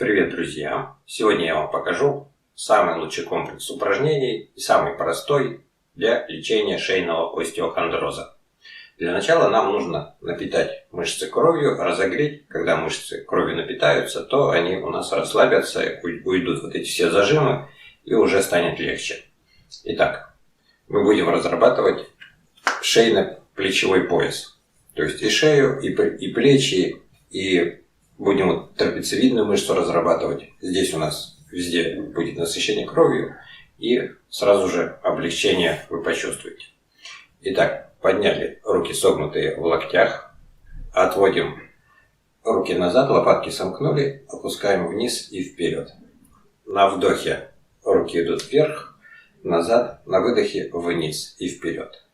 Привет, друзья! Сегодня я вам покажу самый лучший комплекс упражнений и самый простой для лечения шейного остеохондроза. Для начала нам нужно напитать мышцы кровью, разогреть. Когда мышцы кровью напитаются, то они у нас расслабятся, уйдут вот эти все зажимы и уже станет легче. Итак, мы будем разрабатывать шейно-плечевой пояс. То есть и шею, и плечи, и будем вот трапециевидную мышцу разрабатывать. Здесь у нас везде будет насыщение кровью, и сразу же облегчение вы почувствуете. Итак, подняли руки согнутые в локтях, отводим руки назад, лопатки сомкнули, опускаем вниз и вперед. На вдохе руки идут вверх, назад, на выдохе вниз и вперед.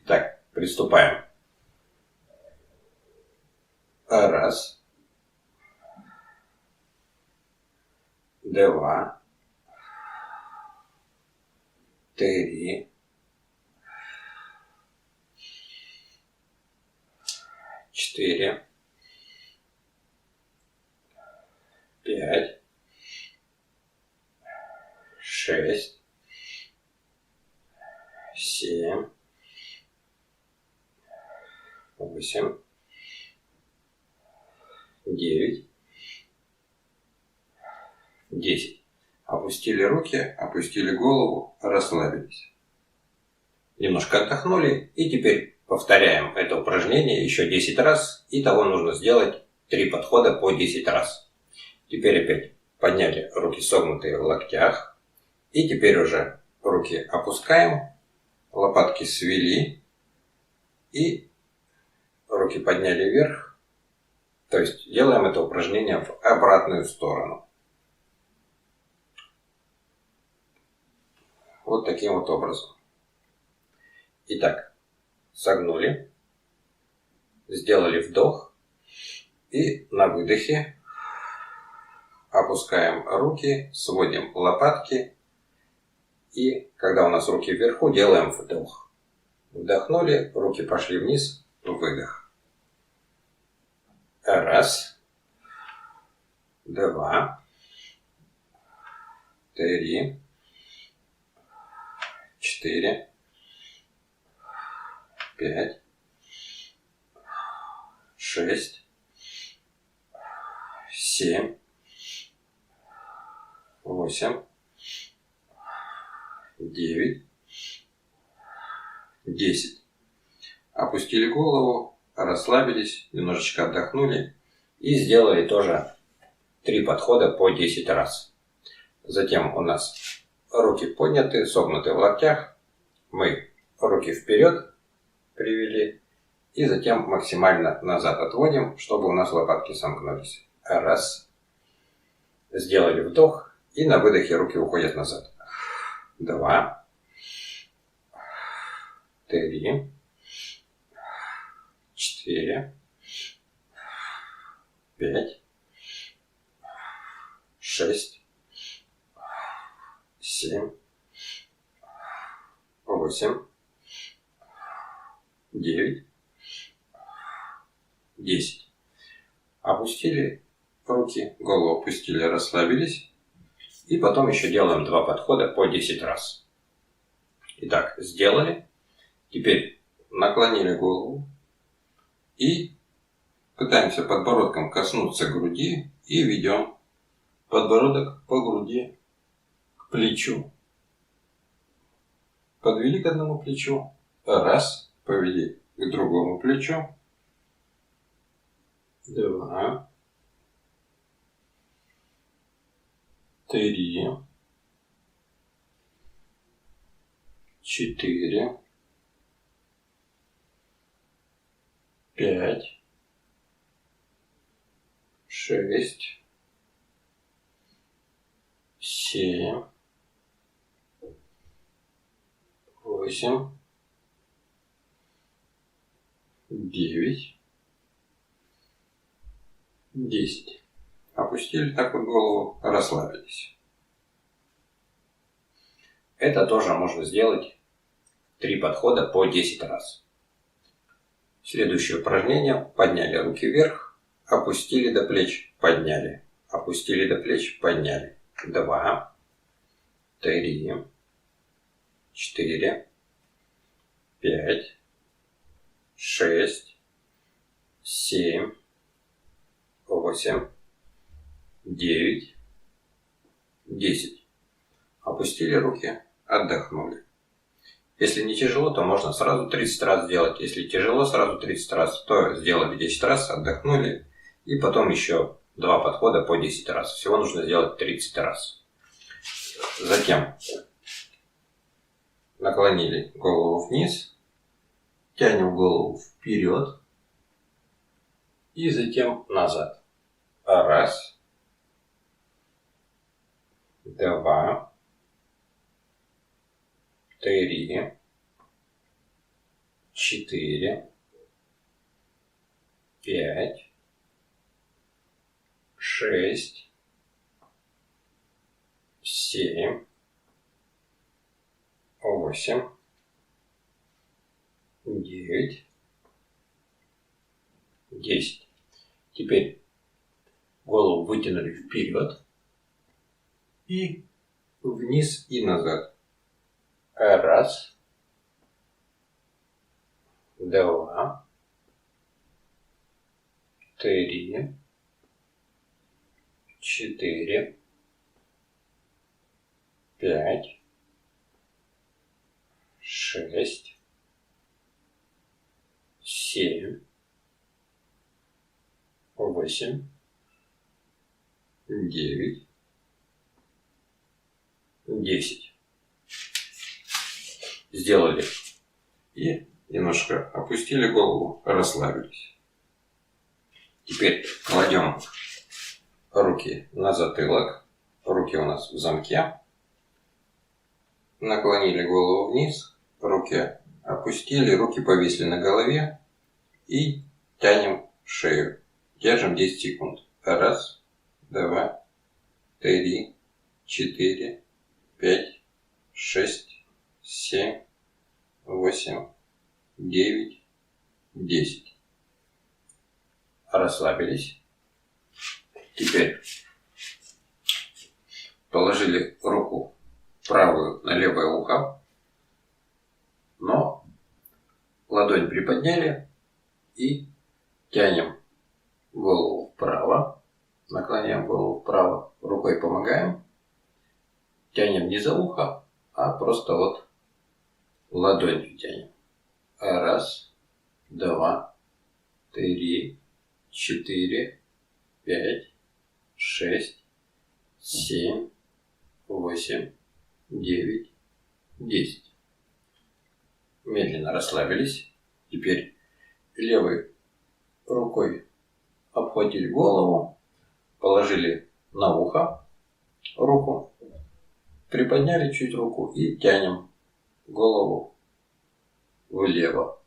Итак, приступаем. Раз. Два. Три. Четыре. Пять. Шесть. Семь. Восемь. 9, 10. Опустили руки, опустили голову, расслабились. Немножко отдохнули, и теперь повторяем это упражнение еще 10 раз. Итого нужно сделать 3 подхода по 10 раз. Теперь опять подняли руки согнутые в локтях. И теперь уже руки опускаем, лопатки свели и руки подняли вверх. То есть делаем это упражнение в обратную сторону. Вот таким вот образом. Итак, согнули, сделали вдох и на выдохе опускаем руки, сводим лопатки и когда у нас руки вверху, делаем вдох. Вдохнули, руки пошли вниз, выдох. Раз, два, три, четыре, пять, шесть, семь, восемь, 9, 10. Опустили голову. Расслабились, немножечко отдохнули и сделали тоже 3 подхода по 10 раз. Затем у нас руки подняты, согнуты в локтях. Мы руки вперед привели и затем максимально назад отводим, чтобы у нас лопатки сомкнулись. Раз. Сделали вдох и на выдохе руки уходят назад. 2. 3. 4, 5, 6, 7, 8, 9, 10. Опустили руки, голову опустили, расслабились. И потом еще делаем 2 подхода по 10 раз. Итак, сделали. Теперь наклонили голову. И пытаемся подбородком коснуться груди и ведем подбородок по груди к плечу. Подвели к одному плечу. Раз. Повели к другому плечу. 2. 3. 4. 5, 6, 7, 8, 9, 10. Опустили так вот голову, расслабились. Это тоже можно сделать 3 подхода по 10 раз. Следующее упражнение. Подняли руки вверх, опустили до плеч, подняли. опустили до плеч, подняли. 2, 3, 4, 5, 6, 7, 8, 9, 10. Опустили руки, отдохнули. Если не тяжело, то можно сразу 30 раз сделать. Если тяжело сразу 30 раз, то сделали 10 раз, отдохнули. И потом еще 2 подхода по 10 раз. Всего нужно сделать 30 раз. Затем наклонили голову вниз, тянем голову вперед и затем назад. 1, 2, 3, 4, 5, 6, 7, 8, 9, 10. Теперь голову вытянули вперед и вниз и назад. 1, 2, 3, 4, 5, 6, 7, 8, 9, 10. Сделали. И немножко опустили голову, расслабились. Теперь кладем руки на затылок. Руки у нас в замке. Наклонили голову вниз. Руки опустили, руки повисли на голове. И тянем шею. Держим 10 секунд. 1, 2, 3, 4, 5, 6, 7, 8, 9, 10. Расслабились. Теперь положили руку правую на левое ухо, но ладонь приподняли и тянем голову вправо, наклоняем голову вправо, рукой помогаем, тянем не за ухо, а просто вот ладонью тянем. 1, 2, 3, 4, 5, 6, 7, 8, 9, 10. Медленно расслабились. Теперь левой рукой обхватили голову, положили на ухо руку, приподняли чуть руку и тянем голову влево.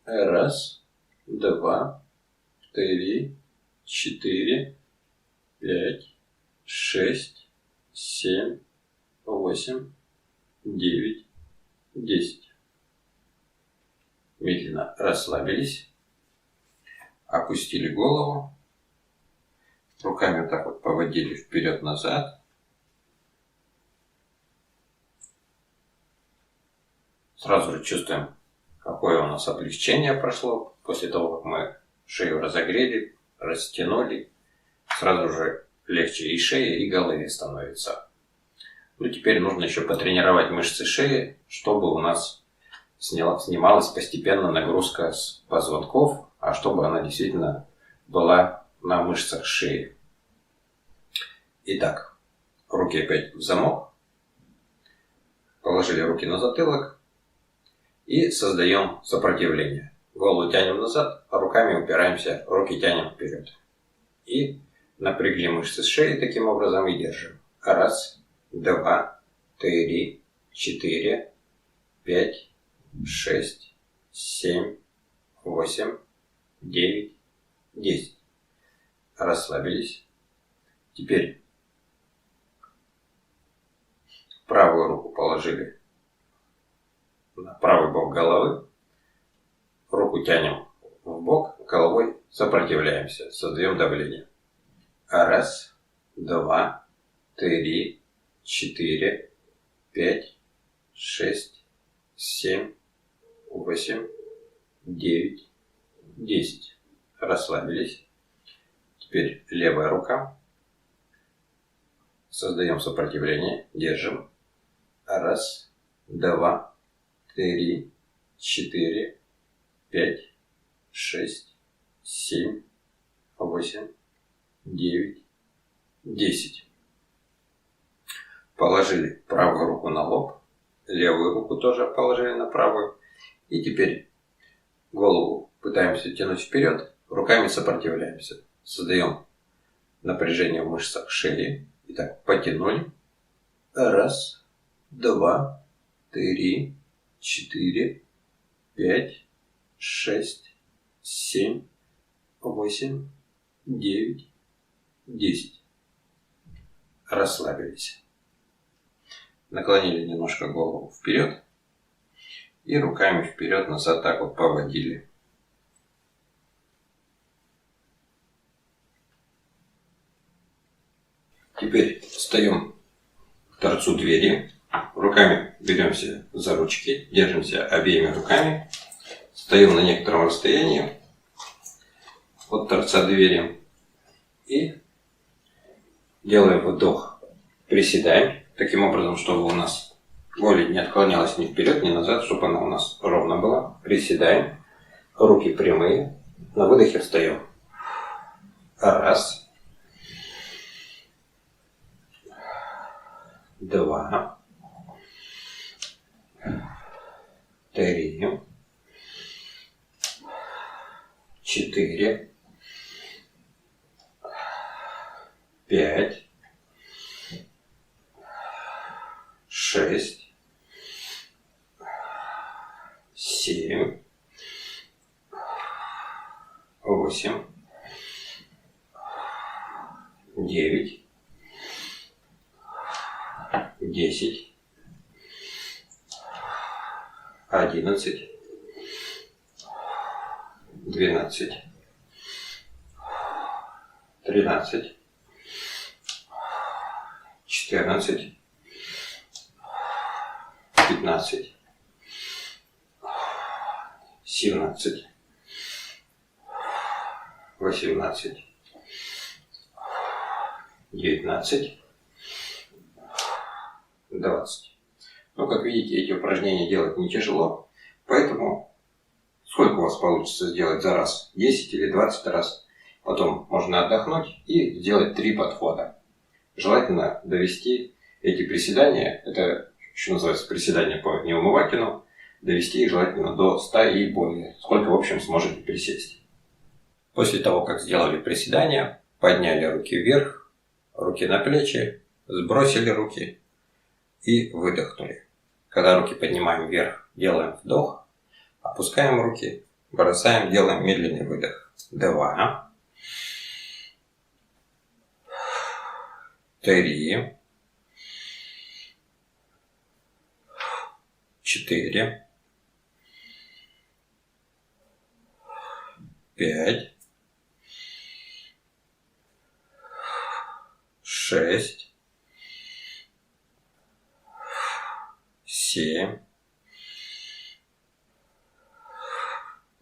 1, 2, 3, 4, 5, 6, 7, 8, 9, 10. Медленно расслабились, опустили голову, руками вот так вот поводили вперед-назад. Сразу же чувствуем, какое у нас облегчение прошло после того, как мы шею разогрели, растянули. Сразу же легче и шее, и голове становится. Ну, теперь нужно еще потренировать мышцы шеи, чтобы у нас снималась постепенно нагрузка с позвонков, а чтобы она действительно была на мышцах шеи. Итак, руки опять в замок. Положили руки на затылок. И создаем сопротивление. Голову тянем назад, а руками упираемся, руки тянем вперед. И напрягли мышцы шеи таким образом и держим. 1, 2, 3, 4, 5, 6, 7, 8, 9, 10. Расслабились. Теперь правую руку положили на правый бок головы. Руку тянем в бок, головой сопротивляемся, создаем давление. Раз, два, три, 4, 5, 6, 7, 8, 9, 10. Расслабились. Теперь левая рука. Создаем сопротивление. Держим. Раз, два, три, 4, 5, 6, 7, 8, 9, 10. Положили правую руку на лоб. Левую руку тоже положили на правую. И теперь голову пытаемся тянуть вперед. Руками сопротивляемся. Создаем напряжение в мышцах шеи. Итак, потянули. Раз, два, три, 4, 5, 6, 7, 8, 9, 10. Расслабились. Наклонили немножко голову вперед. И руками вперед-назад так вот поводили. Теперь встаем к торцу двери. Руками беремся за ручки, держимся обеими руками. Встаем на некотором расстоянии от торца двери. И делаем вдох. Приседаем. Таким образом, чтобы у нас голень не отклонялась ни вперед, ни назад, чтобы она у нас ровно была. Приседаем. Руки прямые. На выдохе встаем. Раз. Два. 3. 4. 5. 6. 7. 8. 9. 10. 11. 12. 13. 14. 15. 17. 18. 19. 20. Но, как видите, эти упражнения делать не тяжело, поэтому сколько у вас получится сделать за раз? 10 или 20 раз. Потом можно отдохнуть и сделать 3 подхода. Желательно довести эти приседания, это еще называется приседания по неумывакину, довести их желательно до 100 и более, сколько в общем сможете присесть. После того, как сделали приседания, подняли руки вверх, руки на плечи, сбросили руки и выдохнули. Когда руки поднимаем вверх, делаем вдох, опускаем руки, бросаем, делаем медленный выдох. 2, 3, 4, 5, 6, 7,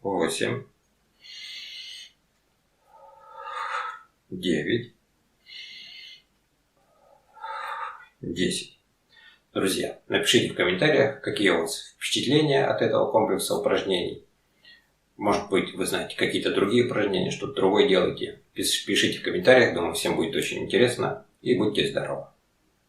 8, 9, 10. Друзья, напишите в комментариях, какие у вас впечатления от этого комплекса упражнений. Может быть, вы знаете какие-то другие упражнения, что-то другое делаете. Пишите в комментариях, думаю, всем будет очень интересно. И будьте здоровы!